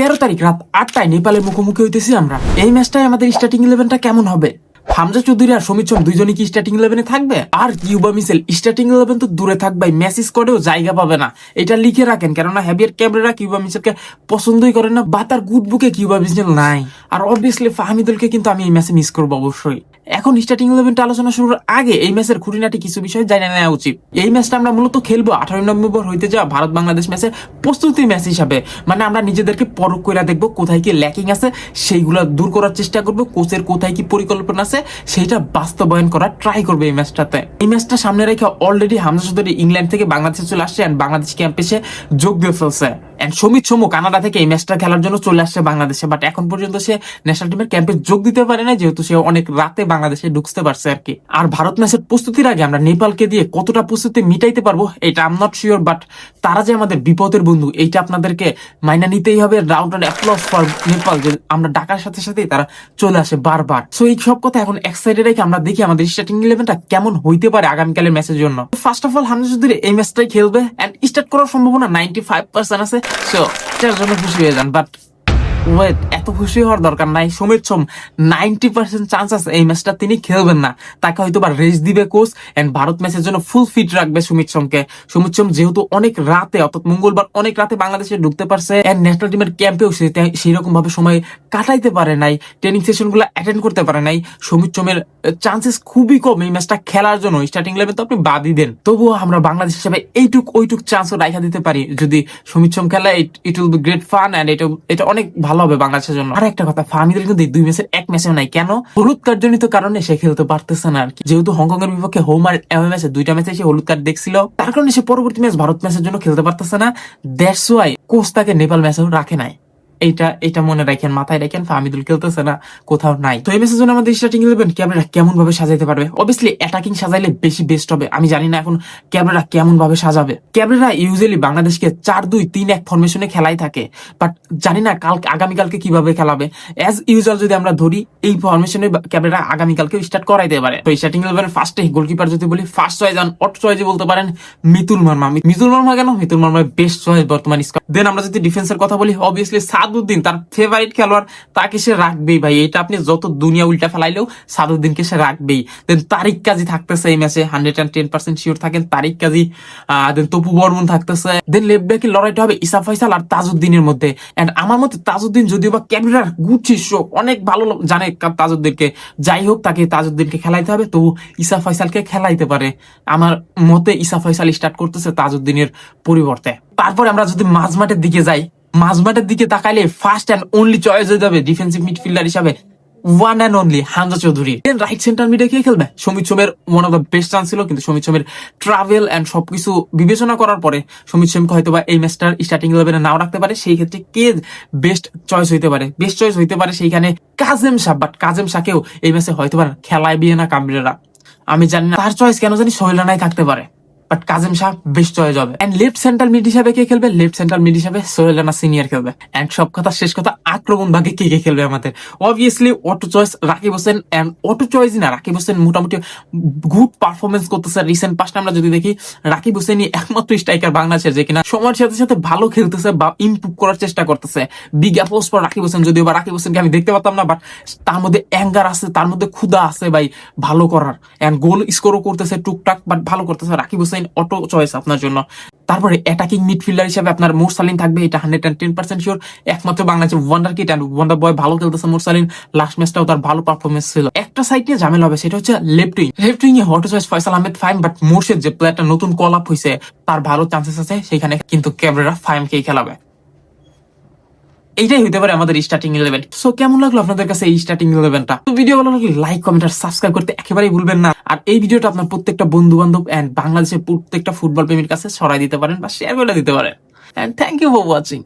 13 তারিখ রাত 8টায় নেপালের মুখোমুখি হইতেছি আমরা। এই ম্যাচটায় আমাদের স্টার্টিং 11টা কেমন হবে? হামজা চৌধুরী আর সমিত সোম দুইজনই কি স্টার্টিং 11-এ থাকবে? আর কিউবা মিচেল স্টার্টিং 11 তো দূরে থাকবে, মেসি স্কোয়াডেও জায়গা পাবে না। এটা লিখে রাখেন, কেননা হ্যাভিয়ার ক্যাবরেরা কিউবা মিচেলকে পছন্দই করে না, বা তার গুড বুকে কিউবা মিচেল নাই। আর অবভিয়াসলি ফাহমিদুলকে কিন্তু আমি এই ম্যাচে মিস করবো অবশ্যই। এখন স্টার্টিং 11টা আলোচনা শুরুর আগে এই ম্যাচের খুঁটিনাটি কিছু বিষয় জানা নেওয়া উচিত। এই ম্যাচটা আমরা মূলত খেলবো 18 নভেম্বর হইতে যাওয়া ভারত বাংলাদেশ ম্যাচের প্রস্তুতি ম্যাচ হিসাবে। মানে আমরা নিজেদেরকে পরখ করে দেখবো কোথায় কি ল্যাকিং আছে, সেইগুলো দূর করার চেষ্টা করবো। কোচের কোথায় কি পরিকল্পনা আছে সেইটা বাস্তবায়ন করার ট্রাই করবে এই ম্যাচটাতে। এই ম্যাচটা সামনে রেখে অলরেডি হামজা চৌধুরী ইংল্যান্ড থেকে বাংলাদেশে চলে আসছে এন্ড বাংলাদেশ ক্যাম্পে সে যোগ দিয়ে ফেলছে। এন্ড সমিত সোম কানাডা থেকে এই ম্যাচটা খেলার জন্য চলে আসছে বাংলাদেশে, বাট এখন পর্যন্ত সে ন্যাশনাল টিমের ক্যাম্পে যোগ দিতে পারে না, যেহেতু সে অনেক রাতে বাংলাদেশে ঢুকতে পারছে আর কি। আর ভারত ম্যাচের প্রস্তুতির আগে আমরা নেপালকে দিয়ে কতটা প্রস্তুতি মিটাইতে পারবো এটা I am not sure, but তারা যে আমাদের বিপদের বন্ধু এইটা আপনাদেরকে মাইনা নিতেই হবে। Round and applause for Nepal, যে আমরা ডাকার সাথে সাথেই তারা চলে আসে বারবার। সো এই সব কথা এখন এক সাইডে রেখে আমরা দেখি আমাদের স্টার্টিং 11টা কেমন হইতে পারে আগামীকালের ম্যাচের জন্য। First of all Hamza Chowdhury এই ম্যাচটাই খেলবে এন্ড স্টার্ট করার সম্ভাবনা 95% আছে। সো এটার জন্য খুশি হয়ে যান, বাট ওয়েট, এত খুশি হওয়ার দরকার নাই। সমিত সোম 90% চান্স আছে এই ম্যাচটা তিনি খেলবেন না, তাকে হয়তো বা রেস্ট দিবে কোচ এন্ড ভারত ম্যাচের জন্য ফুল ফিট রাখবে সমিত সোমকে। সমিত সোম যেহেতু অনেক রাতে অর্থাৎ মঙ্গলবার অনেক রাতে বাংলাদেশে ঢুকতে পারছে এন্ড ন্যাশনাল টিমের ক্যাম্পেও সেই রকম ভাবে সময় কাটাইতে পারে নাই, ট্রেনিং সেশন গুলো অ্যাটেন্ড করতে পারে নাই। সমিত সোমের চান্সেস খুবই কম এই ম্যাচটা খেলার জন্য। স্টার্টিং 11 তো আপনি বাদই দেন, তবুও আমরা বাংলাদেশ হিসেবে এইটুক ওইটুক চান্সও রাখা দিতে পারি। যদি সমিত সোম খেলে it will be great fun and এটা অনেক ভালো হবে বাংলাদেশের জন্য। আর একটা কথা, ফাহমিদুল কিন্তু দুই ম্যাচের এক ম্যাচেও নাই। কেন? হলুদ কার্ড জনিত কারণে সে খেলতে পারতেছে না আর কি। যেহেতু হংকং এর বিপক্ষে হোম আর অ্যাওয়ে ম্যাচে দুইটা ম্যাচে সে হলুদ কার্ড দেখছিল, তার কারণে সে পরবর্তী ম্যাচ ভারত ম্যাচের জন্য খেলতে পারতেছে না। দ্যাটস ওয়াই কোচ তাকে নেপাল ম্যাচেও রাখে নাই। এটা মনে রাখেন, মাথায় রাখেন, ফাহমিদুল খেলতেছে না, কোথাও নাই। তো এই ম্যাচের জন্য আমাদের স্টার্টিং 11 ক্যাবরেরা কেমন ভাবে সাজাইতে পারবে? অবভিয়াসলি অ্যাটাকিং সাজাইলে বেশি বেস্ট হবে। আমি জানি না এখন ক্যাবরেরা কেমন ভাবে সাজাবে। ক্যাবরেরা ইউজুয়ালি বাংলাদেশকে 4-2-3-1 ফরমেশনে খেলাই থাকে, বাট জানি না আগামীকালকে কিভাবে খেলাবে। অ্যাজ ইউজুয়াল যদি আমরা ধরি এই ফরমেশনে ক্যাবরেরা আগামীকালকে স্টার্ট করাইতে পারে। তো স্টার্টিং 11 ফার্স্টে গোলকিপার যদি বলি, ফার্স্ট চয়েস অট চয়েস বলতে পারেন মিতুল মার্মা। মিতুল মার্মা কেন? মিতুল মার্মা বেস্ট চয়েস বর্তমান স্কোয়াড। দেন আমরা যদি ডিফেন্সের কথা বলি, অবভিয়াসলি সাদউদ্দিন তার ফেভারিট খেলোয়াড়, তাকে সে রাখবেই ভাই। এটা আপনি যত দুনিয়া উল্টা ফেলাইলেও সাদউদ্দিনকে সে রাখবেই। দেন তারিক কাজী থাকতেছে এই ম্যাচে, 110% শিওর থাকেন তারিক কাজী। দেন তপু বর্মন থাকতেছে। দেন লেফট ব্যাকে লড়াইটা হবে ইসা ফয়সাল আর তাজউদ্দিনের মধ্যে। এন্ড আমার মতে তাজউদ্দিন যদিও বা ক্যামেরার গুড শিষ্য, অনেক ভালো জানে তাজউদ্দিনকে, যাই হোক তাকে তাজউদ্দিনকে খেলাইতে হবে, তবু ইসা ফয়সালকে খেলাইতে পারে। আমার মতে ইসা ফয়সাল স্টার্ট করতেছে তাজউদ্দিনের পরিবর্তে। তারপরে আমরা যদি মাঝমাঠের দিকে যাই, মাঝমাঠের দিকে তাকাইলে ফার্স্ট এন্ড অনলি চয়েস হয়ে যাবে ডিফেন্সিভ মিডফিল্ডার হিসাবে one and only Hamza Chowdhury. Right centre মিডে কে খেলবে? সমিত সোমের one of the best chance ছিল, কিন্তু সমিত সোমের ট্রাভেল এন্ড সবকিছু বিবেচনা করার পরে সমিত সোমকে হয়তো বা এই ম্যাচটার স্টার্টিং 11-এ নাও রাখতে পারে। সেই ক্ষেত্রে কে বেস্ট চয়েস হইতে পারে? বেস্ট চয়েস হইতে পারে সেইখানে কাজেম শাহ, বাট কাজেম শাহকেও এই ম্যাচে হয়তো বা খেলায় বিয়ে না কামরেরা। আমি জানি না তার চয়েস কেন জানি সোহেল রানাই থাকতে পারে, but Kazem Shah best choice হবে। এন্ড লেফট সেন্ট্রাল মিড হিসাবে কে খেলবে? লেফট সেন্ট্রাল মিড হিসাবে সোহেল রানা সিনিয়র খেলবে। এন্ড সব কথা শেষ কথা, আক্রমণ ভাগে কে কে খেলবে আমাদের? Obviously auto choice Rakib Hossain. And auto choice না, রাকিব হোসেন মোটামুটি গুড পারফরমেন্স করতেছে রিসেন্ট পাস্টে। আমরা যদি দেখি রাকিব হোসেনই একমাত্র স্ট্রাইকার বাংলাদেশের যে কিনা সময়ের সাথে সাথে ভালো খেলতেছে বা ইমপ্রুভ করার চেষ্টা করতেছে। Big applause for Rakib Hossain. যদিও বা রাকিব হোসেনকে আমি দেখতে পারতাম না, বাট তার মধ্যে অ্যাঙ্গার আছে, তার মধ্যে ক্ষুধা আছে ভাই ভালো করার। এন্ড গোল স্কোরও করতেছে টুকটাক, বাট ভালো করতেছে। রাকিব হোসেন অটো চয়েস আপনার জন্য। তারপরে অ্যাটাকিং মিডফিল্ডার হিসেবে আপনার মুরসালিন থাকবে, এটা 110% শিওর। একমাত্র বাংলাদেশের wonder kid and wonder boy ভালো খেলতেছে মুরসালিন। লাস্ট ম্যাচটাও তার ভালো পারফরমেন্স ছিল। একটা সাইড নিয়ে ঝামেলা হবে, সেটা হচ্ছে left wing. Left wing A auto choice Faisal Ahmed Faim, but Morshed যে প্লেয়ারটা নতুন কল আপ হয়েছে তার ভালো চান্সেস আছে সেখানে, কিন্তু ক্যাবরেরা ফাইমকেই খেলাবে। এইটাই হইতে পারে আমাদের স্টার্টিং 11। সো কেমন লাগলো আপনাদের কাছে এই স্টার্টিং 11টা? ভিডিও ভালো লাগলে লাইক কমেন্ট আর সাবস্ক্রাইব করতে একেবারেই ভুলবেন না। আর এই ভিডিওটা আপনার প্রত্যেকটা বন্ধু বান্ধব এন্ড বাংলাদেশের প্রত্যেকটা ফুটবল প্রেমীর কাছে ছড়াই দিতে পারেন বা শেয়ার করে দিতে পারেন। And thank you for watching.